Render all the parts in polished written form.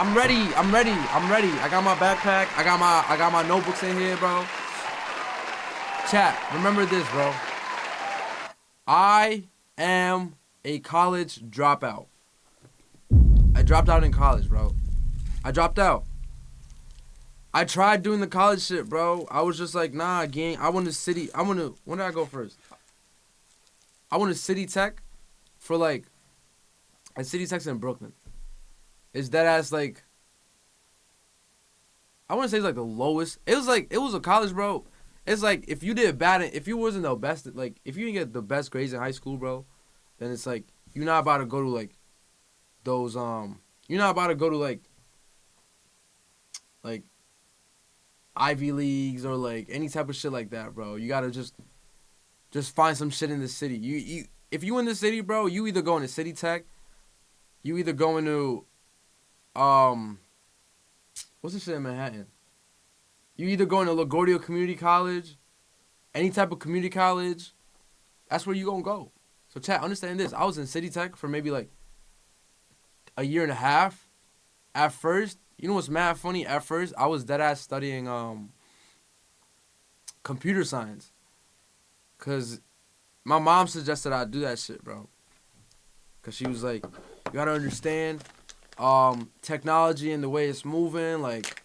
I'm ready. I'm ready. I'm ready. I got my backpack. I got my notebooks in here, bro. Chat, remember this, bro. I am a college dropout. I dropped out in college, bro. I dropped out. I tried doing the college shit, bro. I was just like, nah, gang. When did I go first? I went to City Tech for like, at City Tech's in Brooklyn. It's dead ass like, I wouldn't say it's like the lowest. It was a college, bro. It's like if you did bad, if you wasn't the best, like if you didn't get the best grades in high school, bro, then it's like you're not about to go to like those you're not about to go to like Ivy Leagues or like any type of shit like that, bro. You gotta just find some shit in the city. You if you in the city, bro, you either going to City Tech, you either going to what's the shit in Manhattan? You either going to LaGuardia Community College, any type of community college. That's where you gonna go. So chat, understand this. I was in City Tech for maybe like a year and a half. At first, you know what's mad funny? At first, I was dead ass studying computer science, cause my mom suggested I do that shit, bro. Cause she was like, you gotta understand technology and the way it's moving. Like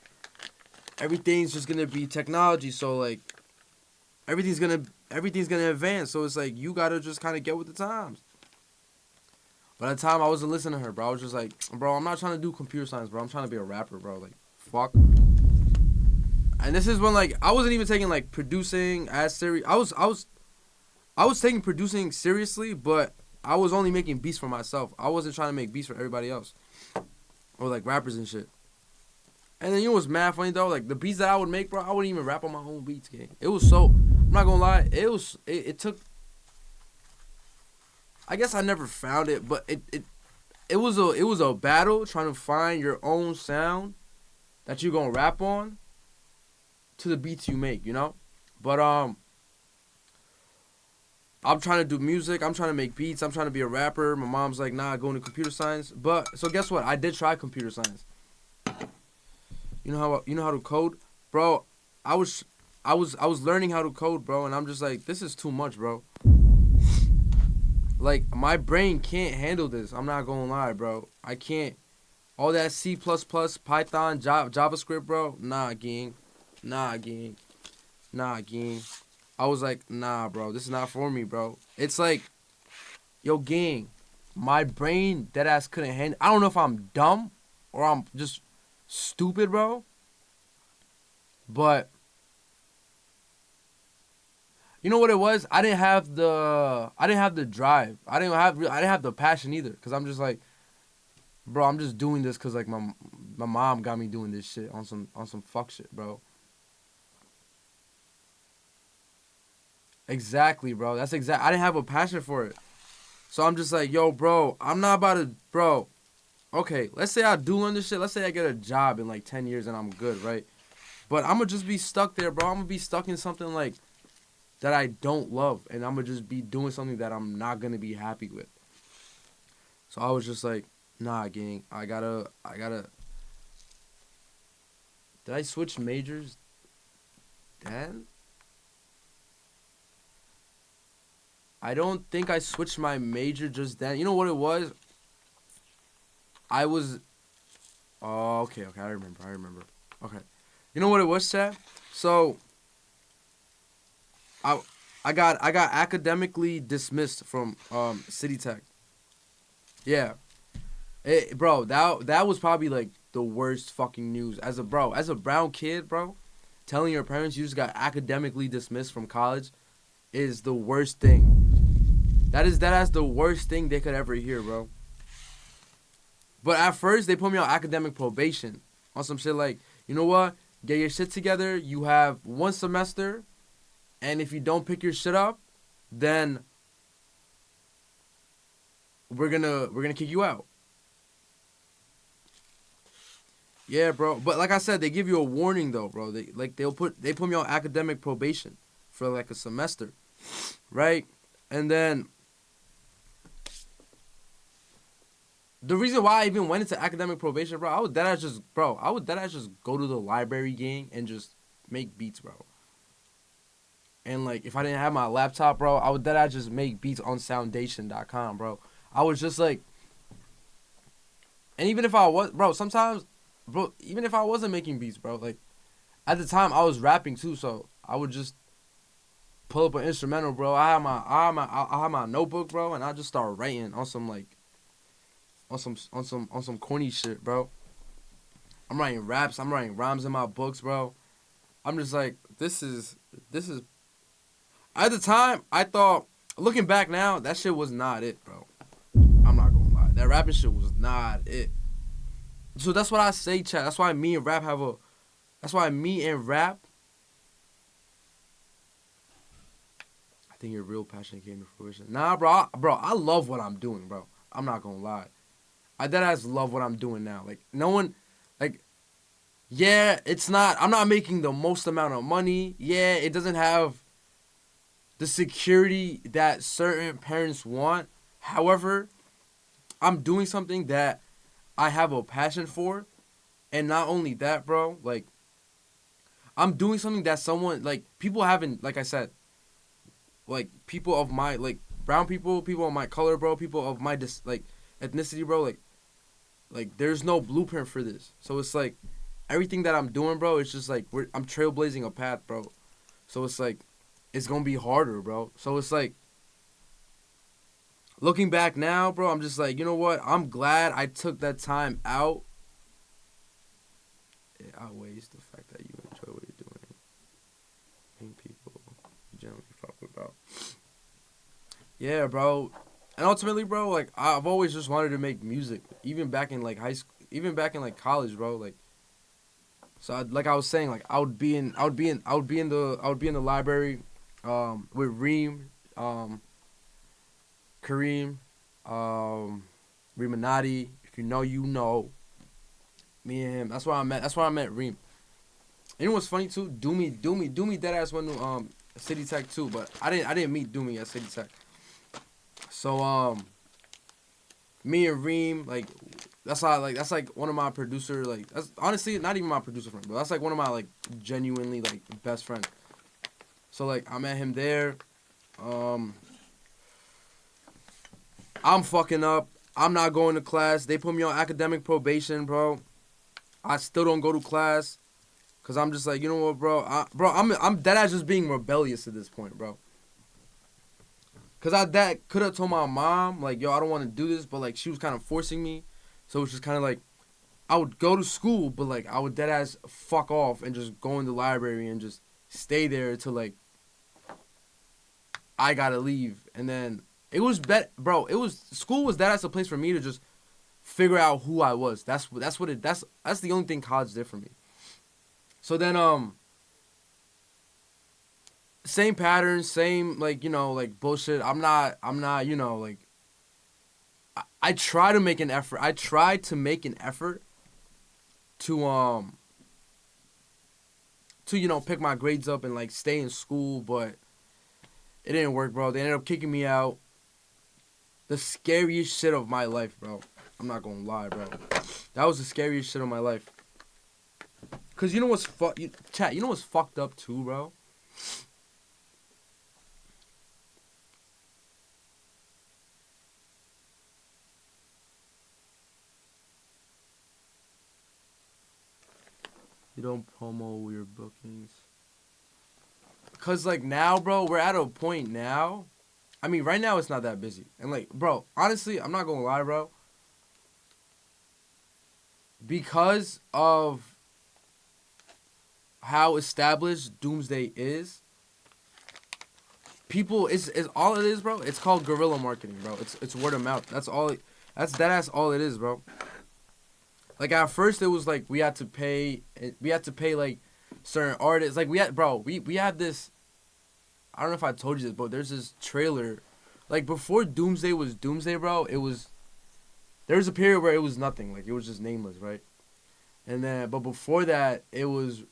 everything's just gonna be technology. So like everything's gonna advance. So it's like you gotta just kind of get with the times. But at the time, I wasn't listening to her, bro. I was just like, bro, I'm not trying to do computer science, bro. I'm trying to be a rapper, bro. Like, fuck. And this is when, like, I wasn't even taking, like, producing as serious. I was taking producing seriously, but I was only making beats for myself. I wasn't trying to make beats for everybody else. Or, like, rappers and shit. And then, you know what's mad funny, though? Like, the beats that I would make, bro, I wouldn't even rap on my own beats, gang. It was so, I'm not gonna lie, it took, I guess I never found it, but it was a battle trying to find your own sound that you're gonna rap on to the beats you make, you know? But I'm trying to do music, I'm trying to make beats, I'm trying to be a rapper. My mom's like, nah, go into computer science. But so guess what? I did try computer science. You know how to code? Bro, I was learning how to code, bro, and I'm just like, this is too much, bro. Like, my brain can't handle this. I'm not gonna lie, bro. I can't. All that C++, Python, JavaScript, bro. Nah, gang. Nah, gang. Nah, gang. I was like, nah, bro. This is not for me, bro. It's like, yo, gang. My brain, deadass couldn't handle. I don't know if I'm dumb or I'm just stupid, bro. But you know what it was? I didn't have the drive. I didn't have the passion either. Cause I'm just like, bro, I'm just doing this cause like my mom got me doing this shit on some fuck shit, bro. Exactly, bro. That's exact. I didn't have a passion for it. So I'm just like, yo, bro, I'm not about to, bro. Okay, let's say I do learn this shit. Let's say I get a job in like 10 years and I'm good, right? But I'm gonna just be stuck there, bro. I'm gonna be stuck in something like that I don't love, and I'm gonna just be doing something that I'm not gonna be happy with. So I was just like, nah, gang, I gotta. Did I switch majors then? I don't think I switched my major just then. You know what it was? I was. Oh, okay, I remember. Okay. You know what it was, Chad? So I I got academically dismissed from City Tech. Yeah. Bro, that was probably like the worst fucking news as a brown kid, bro. Telling your parents you just got academically dismissed from college is the worst thing. That's the worst thing they could ever hear, bro. But at first they put me on academic probation on some shit like, you know what? Get your shit together. You have one semester, and if you don't pick your shit up, then we're gonna kick you out. Yeah, bro. But like I said, they give you a warning though, bro. They put me on academic probation for like a semester, right? And then the reason why I even went into academic probation, bro, I would deadass just go to the library gang and just make beats, bro. And like, if I didn't have my laptop, bro, I would deadass just make beats on Soundation.com, bro. I was just like, and even if I was, bro, sometimes, bro, even if I wasn't making beats, bro, like, at the time I was rapping too, so I would just pull up an instrumental, bro. I have my notebook, bro, and I just start writing on some like on some corny shit, bro. I'm writing raps, I'm writing rhymes in my books, bro. I'm just like, this is at the time I thought, looking back now, that shit was not it, bro. I'm not gonna lie. That rapping shit was not it. So that's what I say, chat. That's why me and rap, I think your real passion came to fruition. Nah, bro, I love what I'm doing, bro. I'm not gonna lie. I deadass love what I'm doing now. Like, no one, like, yeah, I'm not making the most amount of money. Yeah, it doesn't have the security that certain parents want. However, I'm doing something that I have a passion for. And not only that, bro, like, I'm doing something that someone, like, people haven't, like I said, like, people of my, like, brown people of my color, bro, people of my, like, ethnicity, bro, like, there's no blueprint for this. So it's like, everything that I'm doing, bro, it's just like, I'm trailblazing a path, bro. So it's like, it's gonna be harder, bro. So it's like, looking back now, bro, I'm just like, you know what? I'm glad I took that time out. It outweighs the fact that you enjoy what you're doing. Main people you generally fuck with, bro. Yeah, bro. And ultimately, bro, like, I've always just wanted to make music, even back in like high school, even back in like college, bro. Like, so like I was saying, like, I would be in the library, with Reem, Kareem, Reemanati. If you know, you know. Me and him. That's where I met. That's where I met Reem. And you know what's funny too? Doomy, dead ass went to City Tech too, but I didn't meet Doomy at City Tech. So me and Reem, like, that's like one of my producer, like, that's honestly not even my producer friend, but that's like one of my, like, genuinely, like, best friends. So like, I met him there. I'm fucking up. I'm not going to class. They put me on academic probation, bro. I still don't go to class, cause I'm just like, you know what, bro? I'm dead ass just being rebellious at this point, bro. Cause I could have told my mom, like, yo, I don't want to do this, but like, she was kind of forcing me, so it's just kind of like, I would go to school, but like, I would dead ass fuck off and just go in the library and just stay there until like I gotta leave, and then it was bro. It was school was dead ass a place for me to just figure out who I was. That's the only thing college did for me. So then same patterns, same, like, you know, like, bullshit. I'm not, you know, like, I try to make an effort. I tried to make an effort to you know, pick my grades up and like stay in school, but it didn't work, bro. They ended up kicking me out. The scariest shit of my life, bro. I'm not gonna lie, bro. That was the scariest shit of my life. Cause you know what's chat, you know what's fucked up too, bro? You don't promo your bookings. Cause like now, bro, we're at a point now. I mean, right now it's not that busy. And like, bro, honestly, I'm not gonna lie, bro. Because of how established Doomsday is, people is all it is, bro. It's called guerrilla marketing, bro. It's word of mouth. That's all. That's all it is, bro. Like, at first it was like we had to pay like certain artists. Like, we had this. I don't know if I told you this, but there's this trailer. Like, before Doomsday was Doomsday, bro, there was a period where it was nothing. Like, it was just nameless, right? And then, but before that, it was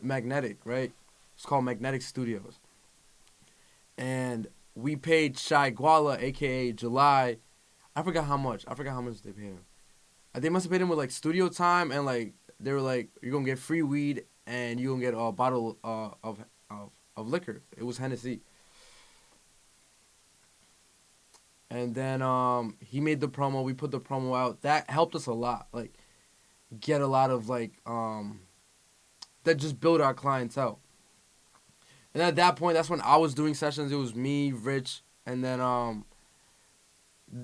Magnetic, right? It's called Magnetic Studios. And we paid Shy Guala, a.k.a. July. I forgot how much. I forgot how much they paid him. They must have paid him with like studio time and like they were like you're gonna get free weed and you're gonna get a bottle of liquor. It was Hennessy. And then he made the promo. We put the promo out. That helped us a lot. Like get a lot of like that just build our clientele. And at that point, that's when I was doing sessions. It was me, Rich, and then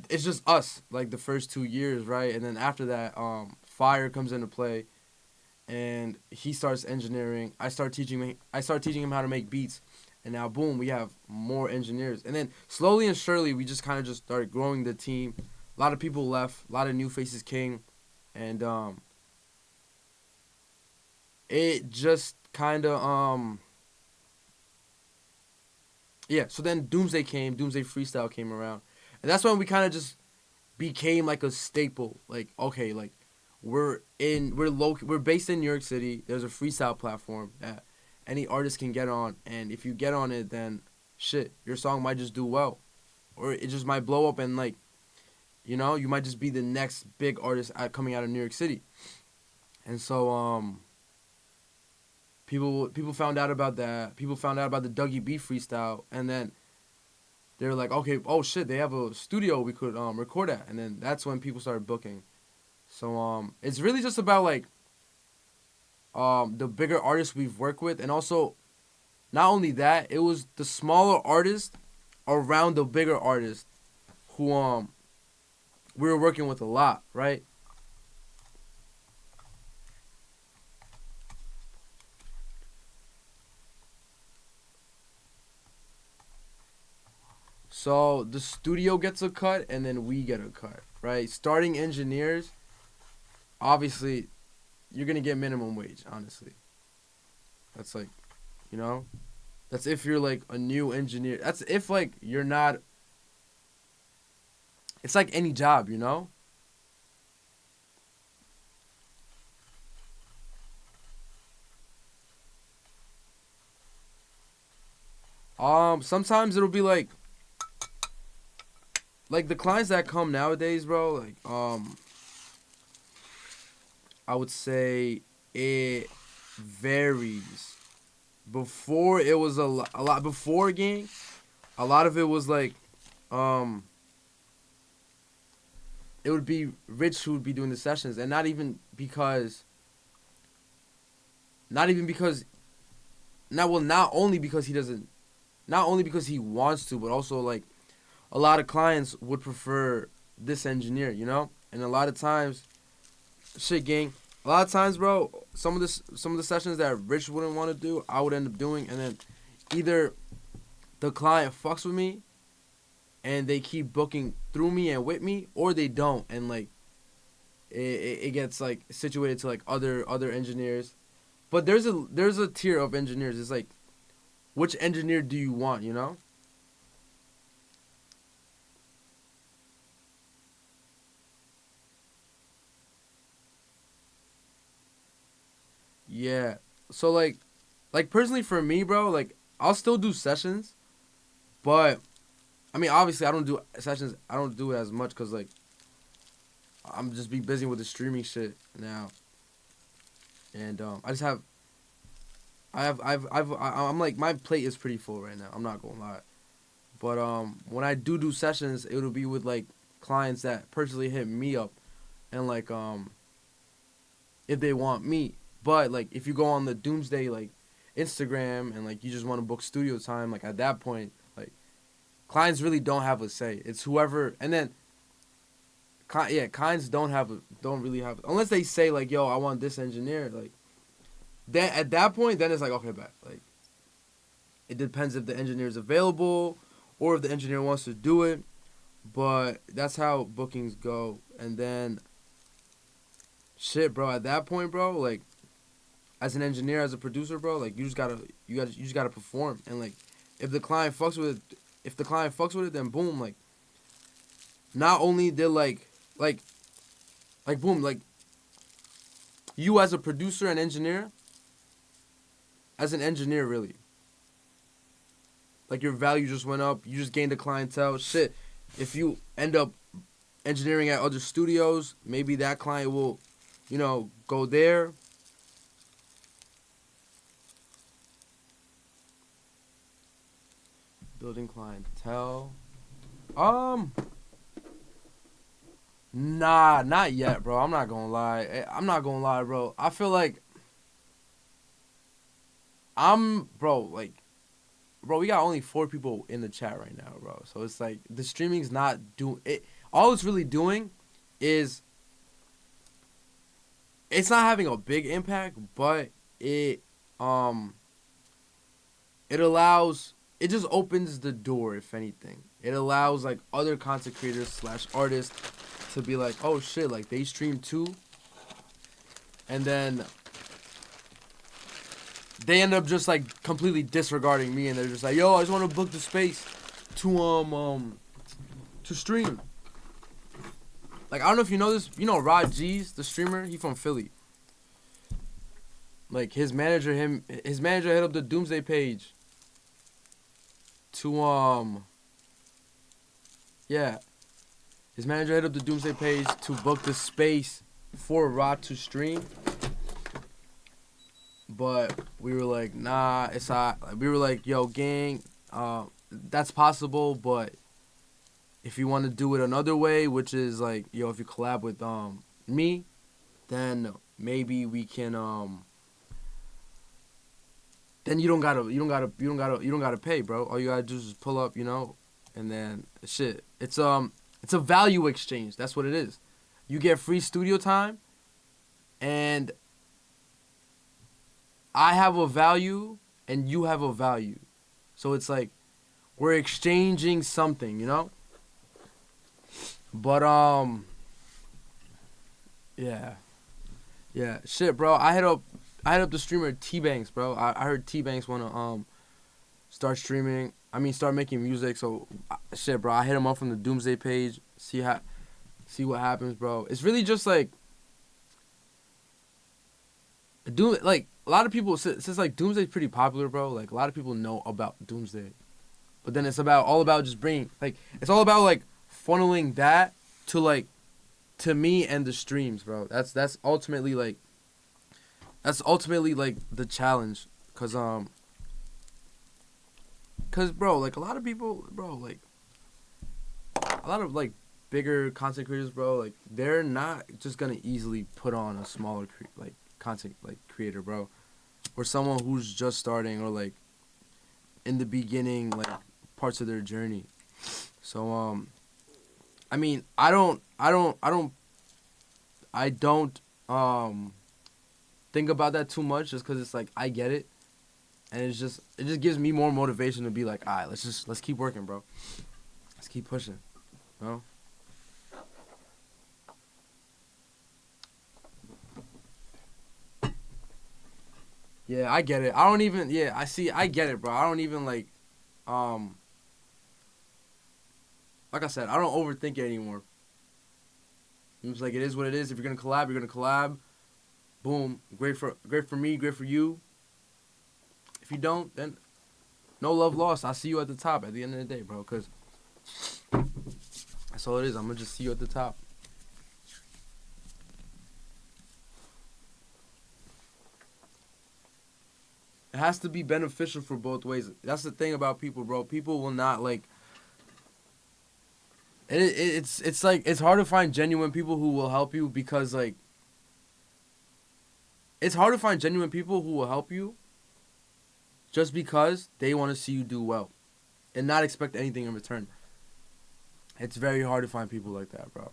it's just us. Like the first 2 years, right? And then after that, Fire comes into play, and he starts engineering. I start teaching him how to make beats, and now boom, we have more engineers. And then slowly and surely, we just kind of just started growing the team. A lot of people left. A lot of new faces came, and it just kind of yeah. So then Doomsday came. Doomsday Freestyle came around, and that's when we kind of just became like a staple. Like okay, like we're based in New York City. There's a freestyle platform that any artist can get on, and if you get on it, then shit, your song might just do well, or it just might blow up, and like you might just be the next big artist coming out of New York City. And so people found out about that. People found out about the Dougie B freestyle, and then they were like, okay, oh shit, they have a studio we could record at, and then that's when people started booking. So it's really just about like the bigger artists we've worked with, and also not only that, it was the smaller artists around the bigger artists who we were working with a lot, right? So the studio gets a cut, and then we get a cut, right? Starting engineers, obviously, you're gonna get minimum wage. Honestly, that's like, you know, that's if you're like a new engineer. That's if like you're not. It's like any job, you know. Sometimes it'll be like the clients that come nowadays, bro. Like I would say it varies. Before it was a lot before gang, a lot of it was like um it would be Rich who would be doing the sessions, and not even because not only because he doesn't, not only because he wants to, but also like a lot of clients would prefer this engineer, and a lot of times, shit gang, a lot of times, bro, some of the sessions that Rich wouldn't want to do, I would end up doing, and then either the client fucks with me and they keep booking through me and with me, or they don't, and like it gets like situated to like other engineers. But there's a tier of engineers. It's like, which engineer do you want, Yeah. So like personally for me, bro, like I'll still do sessions, but I mean obviously I don't do sessions. I don't do it as much because like I'm just be busy with the streaming shit now, and I just have I'm like my plate is pretty full right now. I'm not gonna lie, but when I do sessions, it'll be with like clients that personally hit me up, and like if they want me. But like if you go on the Doomsday like Instagram and like you just want to book studio time, like at that point, like clients really don't have a say. It's whoever, and then clients don't really have, unless they say like, yo, I want this engineer. Like then at that point, then it's like okay, bet. Like it depends if the engineer is available or if the engineer wants to do it. But that's how bookings go. And then shit, bro. At that point, bro, like as an engineer, as a producer, bro, like you just gotta perform. And like if the client fucks with it, then boom, like not only they're like boom, like you as a producer and engineer, as an engineer really, like your value just went up. You just gained a clientele. Shit, if you end up engineering at other studios. Maybe that client will, go there. Building clientele. Um, Nah, not yet, bro. I'm not gonna lie. I'm not gonna lie, bro. I feel like bro, we got only 4 people in the chat right now, bro. So it's like the streaming's not doing it. All it's really doing is it's not having a big impact, but um it allows it just opens the door. If anything, it allows like other content creators slash artists to be like, oh shit, like they stream too, and then they end up just like completely disregarding me, and they're just like, yo, I just want to book the space to stream. Like, I don't know if you know this, Rod G's, the streamer, he from Philly. Like his manager hit up the Doomsday page to yeah, his manager hit up the Doomsday page to book the space for Rod to stream. But we were like, nah, it's not. We were like, yo, gang, that's possible, but if you want to do it another way, which is like, yo, if you collab with me, then maybe we can then you don't gotta pay, bro. All you gotta do is just pull up, and then shit. It's a value exchange. That's what it is. You get free studio time, and I have a value and you have a value. So it's like we're exchanging something, But yeah. Yeah. Shit, bro. I hit up the streamer T Banks, bro. I heard T Banks wanna start streaming. I mean start making music, so shit, bro. I hit him up from the Doomsday page, see what happens, bro. It's really just like a lot of people, since like Doomsday's pretty popular, bro. Like a lot of people know about Doomsday, but then it's all about just bringing it's all about like funneling that to me and the streams, bro. That's ultimately like the challenge, cause bro, like a lot of people, bro, like a lot of like bigger content creators, bro, like they're not just gonna easily put on a smaller content creator, bro, or someone who's just starting or like in the beginning like parts of their journey. So I mean I don't think about that too much, just because it's like I get it, and it just gives me more motivation to be like, alright, let's keep working, bro. Let's keep pushing, Yeah, I get it. I don't even. Yeah, I get it, bro. I don't even like I said, I don't overthink it anymore. It's like it is what it is. If you're gonna collab, you're gonna collab. Boom, great for me, great for you. If you don't, then no love lost. I'll see you at the top at the end of the day, bro. Cause that's all it is. I'm gonna just see you at the top. It has to be beneficial for both ways. That's the thing about people, bro. People will not like. It's like it's hard to find genuine people who will help you, because like it's hard to find genuine people who will help you just because they want to see you do well and not expect anything in return. It's very hard to find people like that, bro.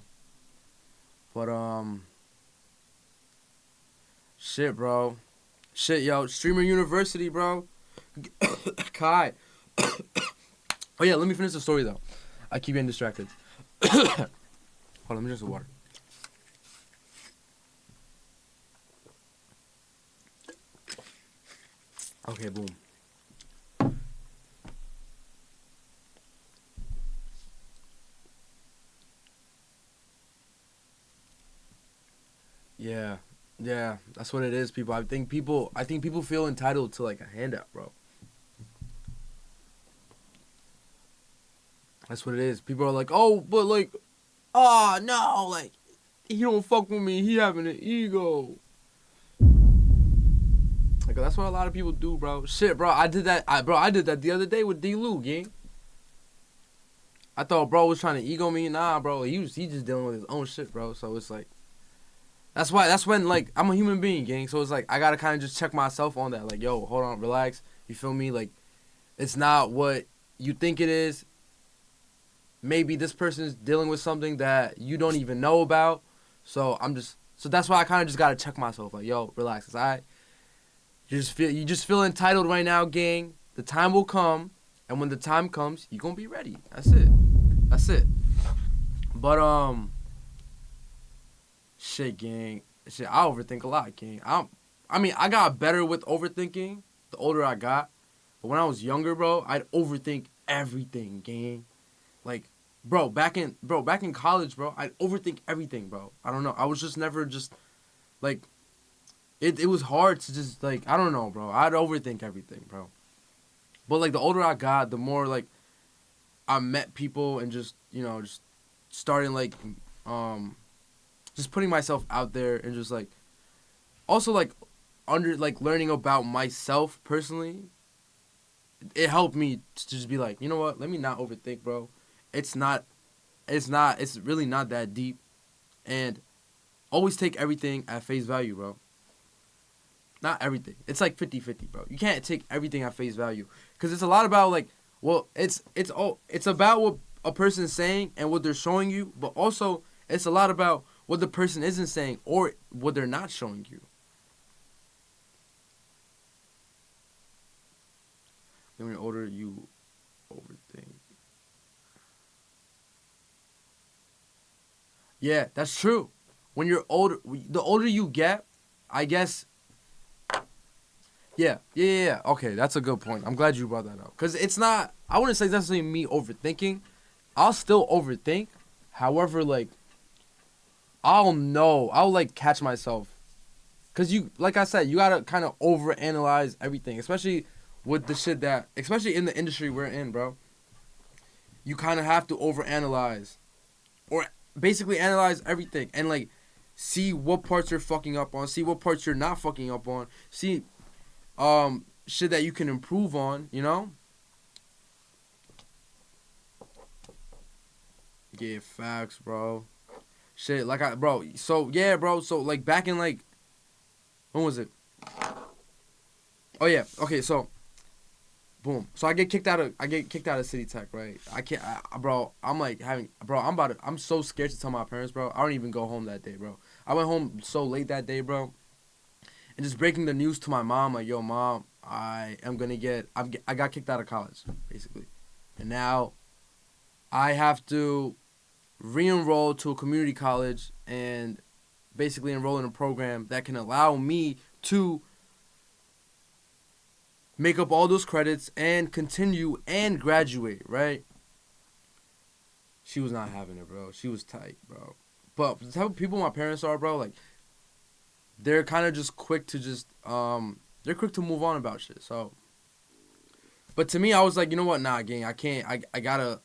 But shit, bro. Shit, yo, Streamer University, bro. Kai. Oh yeah, let me finish the story though. I keep getting distracted. Hold on, let me drink some water. Okay, boom. Yeah, that's what it is, people. I think people feel entitled to like a handout, bro. That's what it is. People are like, oh, but like, oh no, like he don't fuck with me. He having an ego. Like that's what a lot of people do, bro. Shit, bro. I did that. I did that the other day with D. Lou, gang. I thought bro was trying to ego me. Nah, bro. He just dealing with his own shit, bro. So it's like that's when like I'm a human being, gang. So it's like I gotta kind of just check myself on that. Like, yo, hold on, relax. You feel me? Like, it's not what you think it is. Maybe this person's dealing with something that you don't even know about. So that's why I kind of just gotta check myself. Like, yo, relax. It's alright. You just feel entitled right now, gang. The time will come, and when the time comes, you gonna be ready. That's it. That's it. But shit, gang. Shit, I overthink a lot, gang. I got better with overthinking the older I got. But when I was younger, bro, I'd overthink everything, gang. Like, back in college, bro, I'd overthink everything, bro. I don't know. I was just never just like it was hard to just like I don't know, bro. I'd overthink everything, bro. But like the older I got, the more like I met people and just, just starting like just putting myself out there and just like also like learning about myself personally. It helped me to just be like, you know what? Let me not overthink, bro. It's really not that deep. And always take everything at face value, bro. Not everything. It's like 50-50, bro. You can't take everything at face value. Because it's a lot about, like, well, it's about what a person's saying and what they're showing you. But also, it's a lot about what the person isn't saying or what they're not showing you. When you're older, you overthink. Yeah, that's true. When you're older, the older you get, I guess. Yeah. Okay, that's a good point. I'm glad you brought that up. Because it's not, I wouldn't say necessarily me overthinking. I'll still overthink. However, like, I'll like catch myself. Because like I said, you got to kind of overanalyze everything. Especially with the shit especially in the industry we're in, bro. You kind of have to overanalyze. Or basically analyze everything. And, like, see what parts you're fucking up on. See what parts you're not fucking up on. See shit that you can improve on, you know? Yeah, facts, bro. Shit, like so like back in like, when was it? Oh yeah, okay, so, boom. So I get kicked out of City Tech, right? I'm so scared to tell my parents, bro. I don't even go home that day, bro. I went home so late that day, bro. And just breaking the news to my mom, like, yo, mom, I got kicked out of college, basically. And now I have to re-enroll to a community college and basically enroll in a program that can allow me to make up all those credits and continue and graduate, right? She was not having it, bro. She was tight, bro. But the type of people my parents are, bro, like, they're kind of just quick to they're quick to move on about shit. So, but to me, I was like, you know what? Nah, gang, I can't. I gotta,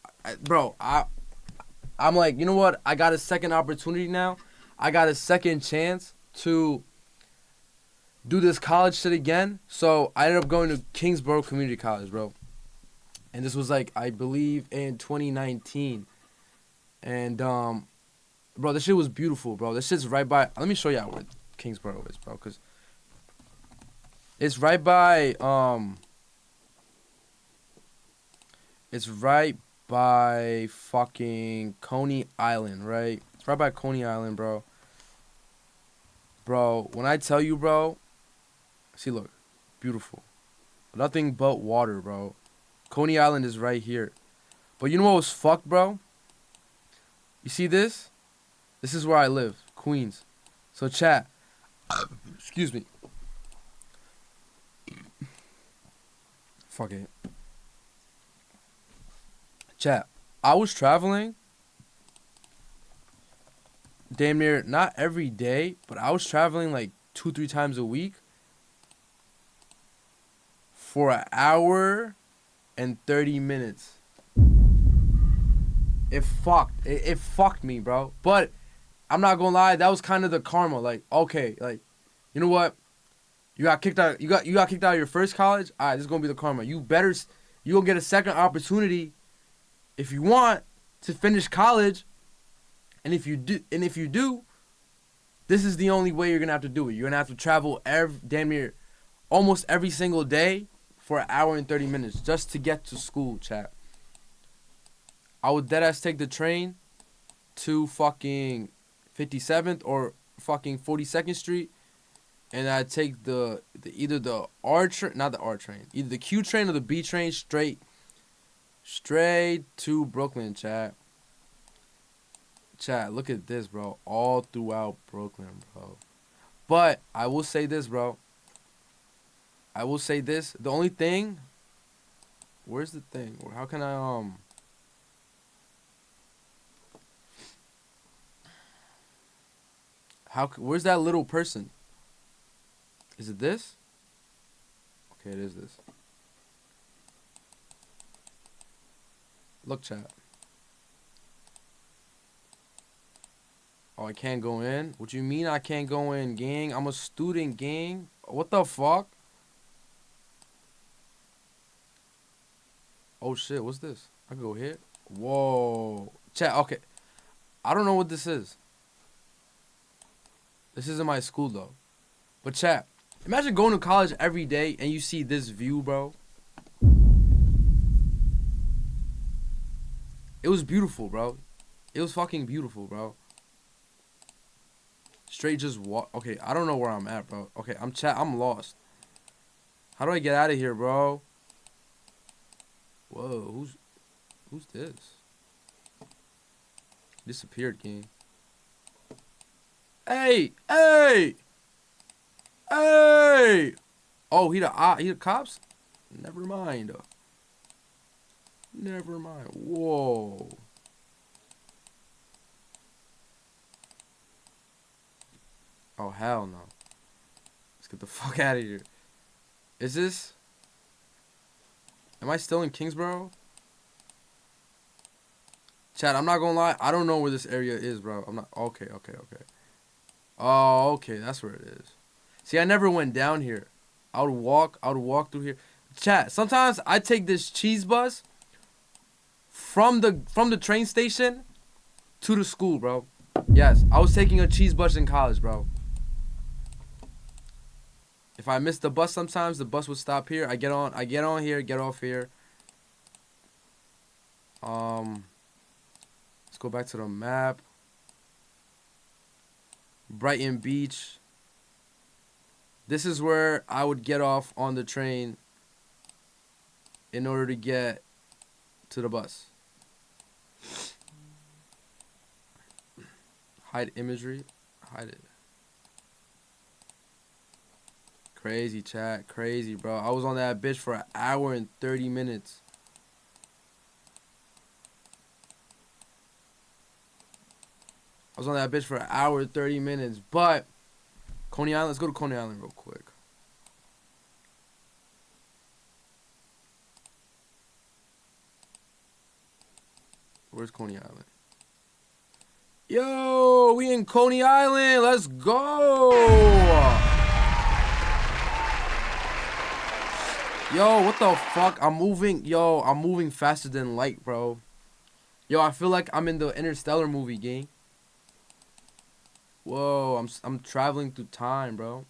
I'm like, you know what? I got a second opportunity now. I got a second chance to do this college shit again. So I ended up going to Kingsborough Community College, bro. And this was like, I believe in 2019. And bro, this shit was beautiful, bro. This shit's right by. Let me show y'all where Kingsborough is, bro, because it's right by fucking Coney Island, right? It's right by Coney Island, bro. Bro, when I tell you, bro, see, look, beautiful, nothing but water, bro. Coney Island is right here, but you know what was fucked, bro? You see this? This is where I live, Queens. So chat. Excuse me. Fuck it. Chat. I was traveling damn near not every day, but I was traveling like 2-3 times a week for an hour and 30 minutes. it fucked me, bro. But I'm not gonna lie, that was kind of the karma. Like, okay, like, you know what? You got kicked out. You got kicked out of your first college. All right, this is gonna be the karma. You gonna get a second opportunity if you want to finish college, and if you do, this is the only way you're gonna have to do it. You're gonna have to travel damn near almost every single day for an hour and 30 minutes just to get to school, chat. I would deadass take the train to fucking 57th or fucking 42nd Street, and I'd take either the R train, not the R train, either the Q train or the B train straight to Brooklyn, chat. Chat, look at this, bro. All throughout Brooklyn, bro. But I will say this, bro. I will say this. The only thing, where's the thing? How can I where's that little person? Is it this? Okay, it is this. Look, chat. Oh, I can't go in? What you mean I can't go in, gang? I'm a student, gang. What the fuck? Oh, shit. What's this? I can go here? Whoa. Chat, okay. I don't know what this is. This isn't my school, though. But, chat, imagine going to college every day and you see this view, bro. It was beautiful, bro. It was fucking beautiful, bro. Straight just walk. Okay, I don't know where I'm at, bro. Okay, I'm lost. How do I get out of here, bro? Whoa, who's this? Disappeared, gang. Hey! Oh, he the cops? Never mind. Whoa. Oh, hell no. Let's get the fuck out of here. Is this? Am I still in Kingsborough? Chad, I'm not gonna lie. I don't know where this area is, bro. I'm not. Okay. Oh, okay. That's where it is. See, I never went down here. I would walk through here. Chat, sometimes I take this cheese bus from the train station to the school, bro. Yes, I was taking a cheese bus in college, bro. If I missed the bus sometimes, the bus would stop here. I get on here, get off here. Let's go back to the map. Brighton Beach. This is where I would get off on the train in order to get to the bus. Hide imagery. Hide it. Crazy, chat. Crazy, bro. I was on that bitch for an hour and 30 minutes. I was on that bitch for an hour and 30 minutes. But, Coney Island. Let's go to Coney Island real quick. Where's Coney Island? Yo, we in Coney Island. Let's go. Yo, what the fuck? I'm moving faster than light, bro. Yo, I feel like I'm in the Interstellar movie, gang. Whoa, I'm traveling through time, bro.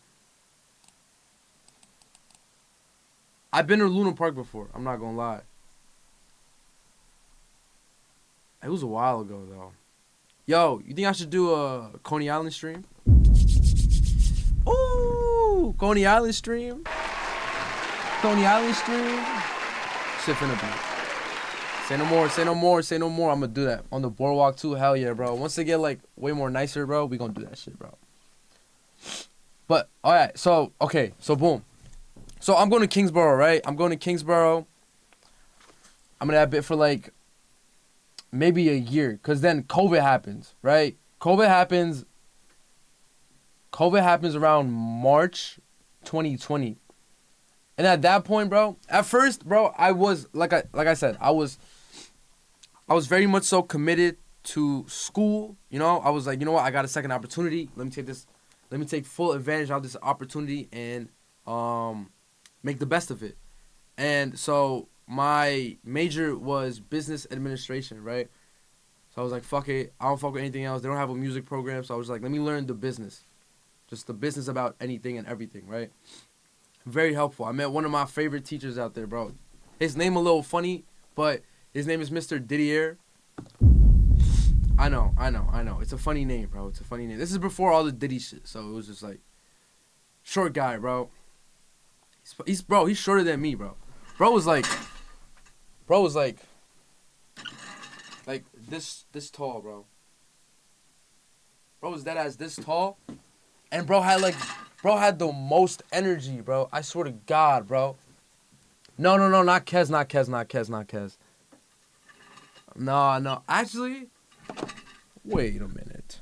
I've been to Luna Park before. I'm not gonna lie. It was a while ago, though. Yo, you think I should do a Coney Island stream? Ooh, Coney Island stream. Coney Island stream. Shit finna be. Say no more. I'm gonna do that. On the boardwalk too, hell yeah, bro. Once they get like way more nicer, bro, we gonna do that shit, bro. But, alright, so boom. So I'm going to Kingsborough, right? I'm going to Kingsborough. I'm gonna have it for like maybe a year. Cause then COVID happens, right? COVID happens around March 2020. And at that point, bro, at first, bro, I was like I said, I was I was very much so committed to school. You know, I was like, you know what, I got a second opportunity. Let me take this. Let me take full advantage of this opportunity and make the best of it. And so my major was business administration, right? So I was like, fuck it. I don't fuck with anything else. They don't have a music program. So I was like, let me learn the business. Just the business about anything and everything, right? Very helpful. I met one of my favorite teachers out there, bro. His name a little funny, but his name is Mr. Didier. I know. It's a funny name, bro. It's a funny name. This is before all the Diddy shit, so it was just like, short guy, bro. He's shorter than me, bro. Bro was like this tall, bro. Bro was dead ass this tall, and bro had the most energy, bro. I swear to God, bro. No, not Kez. No, actually, wait a minute.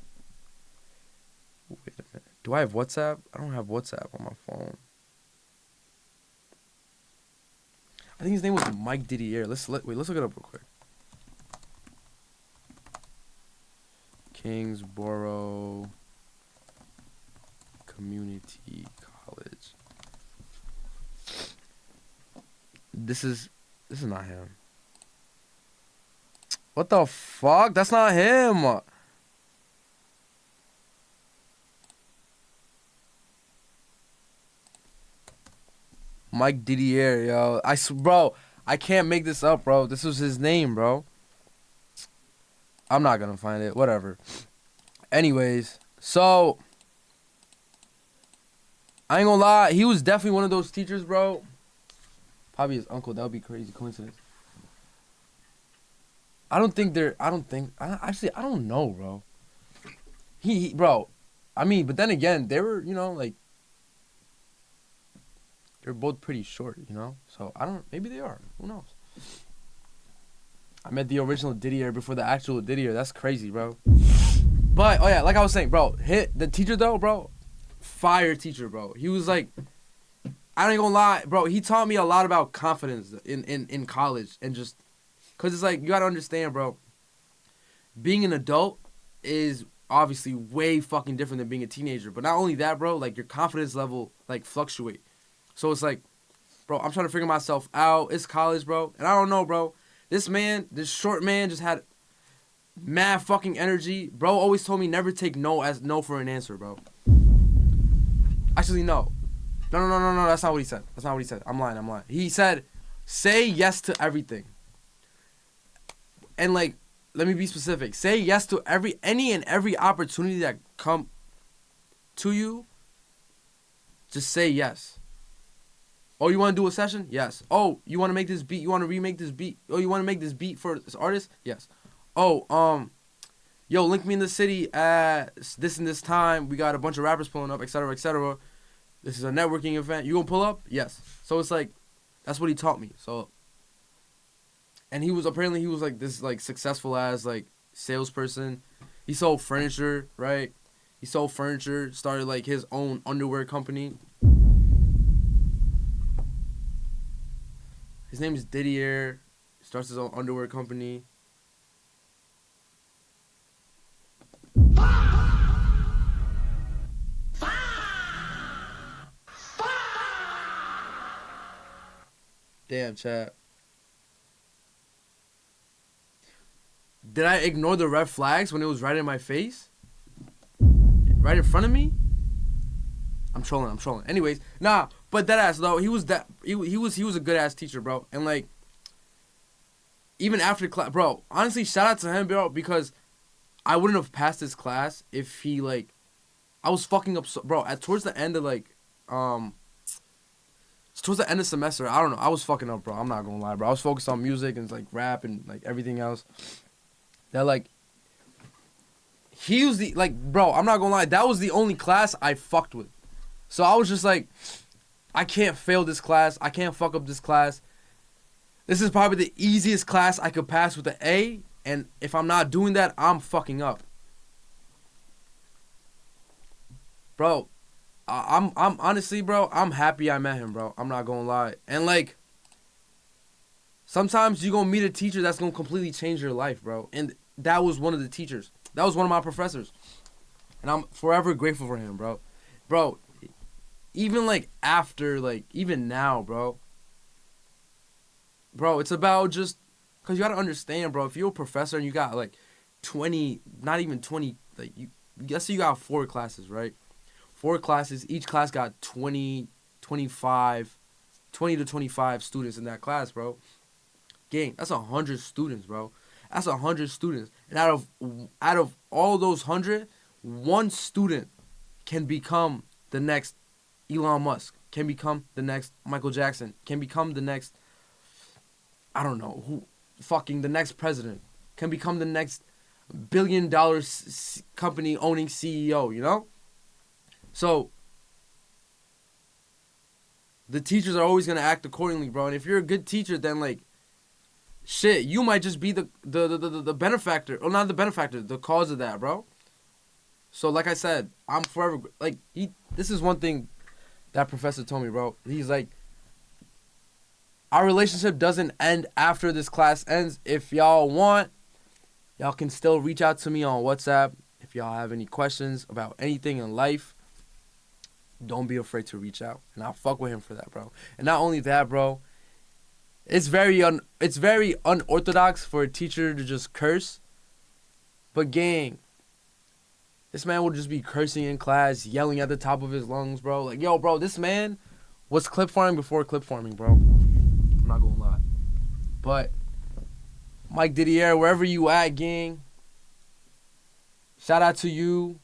Do I have WhatsApp? I don't have WhatsApp on my phone. I think his name was Mike Didier. Let's look it up real quick. Kingsborough Community College. This is not him. What the fuck? That's not him. Mike Didier, yo. Bro, I can't make this up, bro. This was his name, bro. I'm not gonna find it. Whatever. Anyways, so I ain't gonna lie. He was definitely one of those teachers, bro. Probably his uncle. That would be crazy coincidence. Actually, I don't know, bro. Bro. I mean, but then again, they were, like, they're both pretty short, So, maybe they are. Who knows? I met the original Didier before the actual Didier. That's crazy, bro. But, oh yeah, like I was saying, bro, the teacher, though, bro, fire teacher, bro. He was like, I ain't gonna lie, bro, he taught me a lot about confidence in college. And just, because it's like, you gotta understand, bro, being an adult is obviously way fucking different than being a teenager. But not only that, bro, like, your confidence level, like, fluctuate. So it's like, bro, I'm trying to figure myself out. It's college, bro. And I don't know, bro. This short man just had mad fucking energy. Bro always told me never take no as no for an answer, bro. Actually, no. No. That's not what he said. I'm lying. He said, say yes to everything. And, like, let me be specific. Say yes to any and every opportunity that come to you. Just say yes. Oh, you want to do a session? Yes. Oh, you want to make this beat? You want to remake this beat? Oh, you want to make this beat for this artist? Yes. Oh, yo, link me in the city at this and this time. We got a bunch of rappers pulling up, etc., etc. This is a networking event. You gonna pull up? Yes. So it's like, that's what he taught me. So, and he was like this like successful as like salesperson. He sold furniture, right? Started like his own underwear company. His name is Didier. Starts his own underwear company. Damn, chat. Did I ignore the red flags when it was right in my face? Right in front of me? I'm trolling. Anyways, nah, but that ass though, he was a good ass teacher, bro. And like, even after class, bro, honestly, shout out to him, bro, because I wouldn't have passed this class if he like, I was fucking up, bro. Towards the end of semester, I don't know, I was fucking up, bro. I'm not gonna lie, bro. I was focused on music and like rap and like everything else. That like, he was bro, I'm not gonna lie, that was the only class I fucked with. So I was just like, I can't fail this class. I can't fuck up this class. This is probably the easiest class I could pass with an A, and if I'm not doing that, I'm fucking up. Bro, I'm honestly, bro, I'm happy I met him, bro. I'm not gonna lie. And like, Sometimes you gonna meet a teacher that's gonna completely change your life, bro. And that was one of the teachers. That was one of my professors, and I'm forever grateful for him, bro. Bro, even like after, like even now, bro. Bro, it's about just, cause you gotta understand, bro. If you're a professor and you got like 20, not even 20, like let's say you got 4 classes, right? 4 classes. Each class got 20, 25, 20 to 25 students in that class, bro. Gang, that's 100 students, bro. That's 100 students, and out of all those 100, one student can become the next Elon Musk, can become the next Michael Jackson, can become the next, I don't know who, fucking the next president, can become the next billion-dollar company owning CEO. You know, so the teachers are always gonna act accordingly, bro. And if you're a good teacher, then like shit, you might just be the benefactor, or not the benefactor, the cause of that, bro. So like I said, I'm forever like this is one thing that professor told me, bro. He's like, our relationship doesn't end after this class ends. If y'all want, y'all can still reach out to me on WhatsApp. If y'all have any questions about anything in life, don't be afraid to reach out. And I'll fuck with him for that, bro. And not only that, bro, it's very unorthodox for a teacher to just curse. But gang, this man would just be cursing in class, yelling at the top of his lungs, bro. Like, yo, bro, this man was clip farming before clip farming, bro. I'm not gonna lie. But Mike Didier, wherever you at, gang, shout out to you.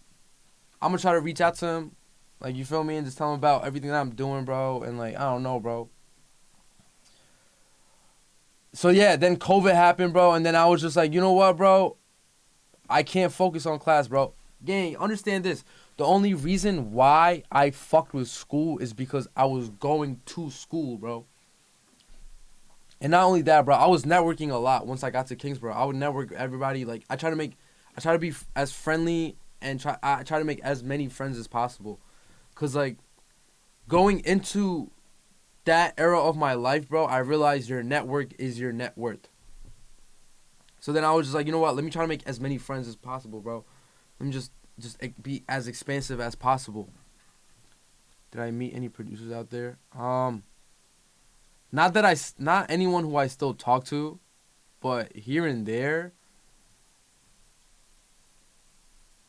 I'm gonna try to reach out to him, like, you feel me, and just tell him about everything that I'm doing, bro. And like, I don't know, bro. So yeah, then COVID happened, bro, and then I was just like, you know what, bro? I can't focus on class, bro. Gang, understand this. The only reason why I fucked with school is because I was going to school, bro. And not only that, bro, I was networking a lot once I got to Kingsborough. I would network with everybody. Like, I try to be as friendly, and I try to make as many friends as possible. Cause like, going into that era of my life, bro, I realized your network is your net worth. So then I was just like, you know what? Let me try to make as many friends as possible, bro. Let me just be as expansive as possible. Did I meet any producers out there? Not anyone who I still talk to, but here and there,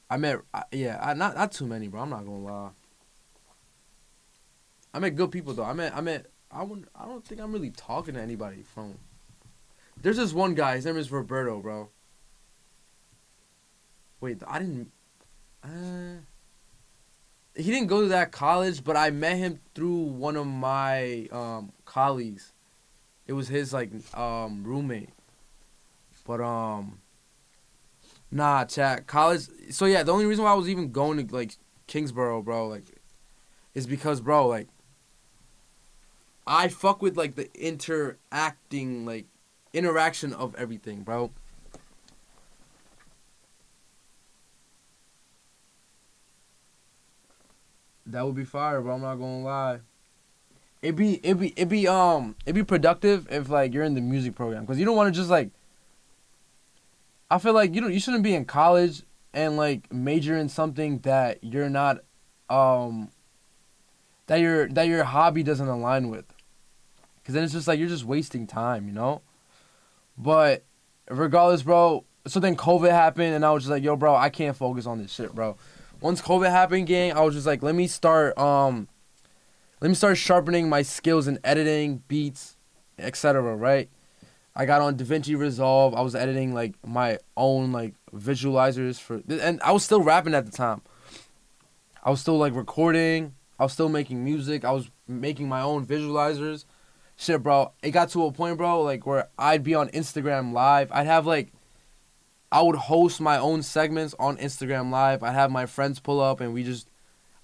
I met, not too many, bro. I'm not gonna lie. I met good people though. I don't think I'm really talking to anybody from. There's this one guy. His name is Roberto, bro. Wait, I didn't. He didn't go to that college, but I met him through one of my colleagues. It was his like roommate. But nah, chat college. So yeah, the only reason why I was even going to like Kingsborough, bro, like, is because, bro, like, I fuck with like the interaction of everything, bro. That would be fire, bro. I'm not gonna lie. It'd be productive if like you're in the music program, because you don't want to just like. I feel like you shouldn't be in college and like major in something that you're not, that your hobby doesn't align with, because then it's just like you're just wasting time, you know. But regardless, bro. So then COVID happened, and I was just like, yo, bro, I can't focus on this shit, bro. Once COVID happened, gang, I was just like, let me start sharpening my skills in editing, beats, etc. Right? I got on DaVinci Resolve. I was editing like my own like visualizers and I was still rapping at the time. I was still like recording. I was still making music. I was making my own visualizers. Shit, bro. It got to a point, bro, like where I'd be on Instagram Live. I would host my own segments on Instagram Live. I'd have my friends pull up and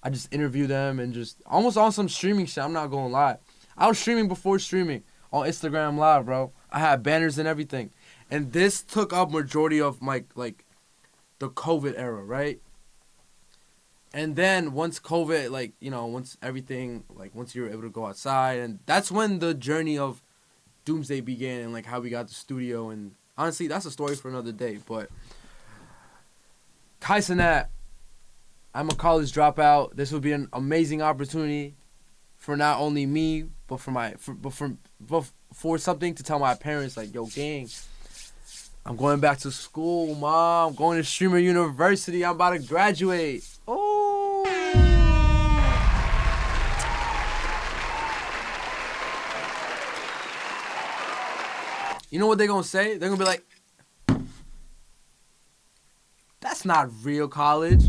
I just interview them and just almost on some streaming shit. I'm not gonna lie. I was streaming before streaming on Instagram Live, bro. I had banners and everything. And this took up majority of my, like, the COVID era, right? And then once COVID, like, once everything, like, once you were able to go outside, and that's when the journey of Doomsday began and like how we got the studio. And honestly, that's a story for another day. But Kai Cenat, I'm a college dropout. This would be an amazing opportunity for not only me, but for something to tell my parents, like, yo, gang, I'm going back to school, Mom. I'm going to Streamer University. I'm about to graduate. Oh. You know what they're going to say? They're going to be like, that's not real college.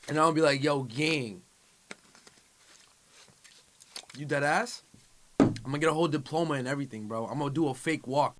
And I'm going to be like, yo, gang, you dead ass? I'm going to get a whole diploma and everything, bro. I'm going to do a fake walk.